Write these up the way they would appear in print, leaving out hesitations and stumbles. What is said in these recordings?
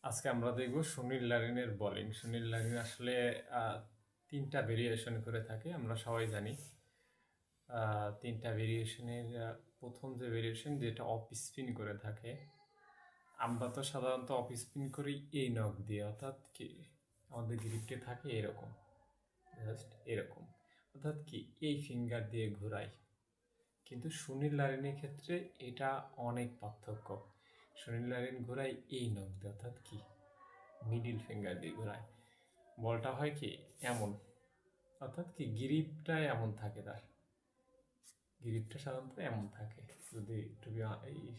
আজকে আমরা দেখব সুনীল লারিনের বোলিং। সুনীল লারিন আসলে তিনটা ভেরিয়েশন করে থাকে, আমরা সবাই জানি। তিনটা ভেরিয়েশনের প্রথম যে ভেরিয়েশন, যেটা অফ স্পিন করে থাকে, আমরা তো সাধারণত অফ স্পিন করি এই নখ দিয়ে, অর্থাৎ কি আমাদের গ্রিপটে থাকে এরকম, জাস্ট এরকম, অর্থাৎ কি এই ফিঙ্গার দিয়ে ঘোরাই। কিন্তু সুনীল লারিনের ক্ষেত্রে এটা অনেক পার্থক্য। সুনীল লারিন ঘোরাই এই নখ দিয়ে, অর্থাৎ কি মিডিল ফিঙ্গার দিয়ে ঘোরায়। বলটা হয় কি এমন, অর্থাৎ কি গ্রিপটা এমন থাকে, তার গ্রিপটা সাধারণত এমন থাকে, যদি একটু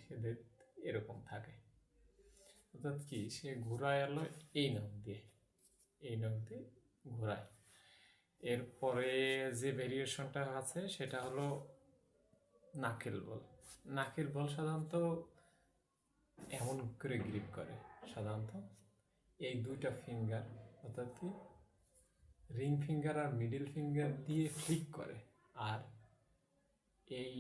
সেদের এরকম থাকে, অর্থাৎ কি সে ঘোরায় এলো এই নখ দিয়ে, এই নখ দিয়ে ঘোরায়। এরপরে যে ভেরিয়েশনটা আছে সেটা হলো নাকেল বল। নাকেল বল সাধারণত এমন করে গ্রিপ করে, সাধারণত এই দুইটা ফিঙ্গার, অর্থাৎ কি রিং ফিঙ্গার আর মিডিল ফিঙ্গার দিয়ে ফ্লিক করে, আর এই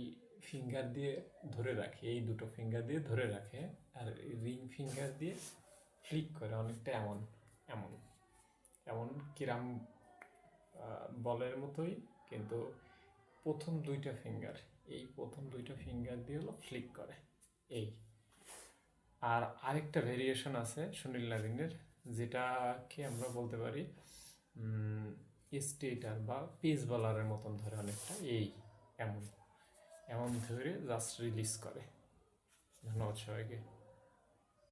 ফিঙ্গার দিয়ে ধরে রাখে, এই দুটো ফিঙ্গার দিয়ে ধরে রাখে, আর রিং ফিঙ্গার দিয়ে ফ্লিক করে অনেকটা এমন এমন এমন কিরাম বলের মতোই, কিন্তু প্রথম দুইটা ফিঙ্গার, এই প্রথম দুইটা ফিঙ্গার দিয়ে হলো ফ্লিক করে এই। আর আরেকটা ভেরিয়েশন আছে সুনীল নারিনের, যেটাকে আমরা বলতে পারি স্টেটার বা পেস বলারের মতন ধরে, অনেকটা এই এমন এমন ধরে জাস্ট রিলিজ করে। ধন্যবাদ সবাইকে।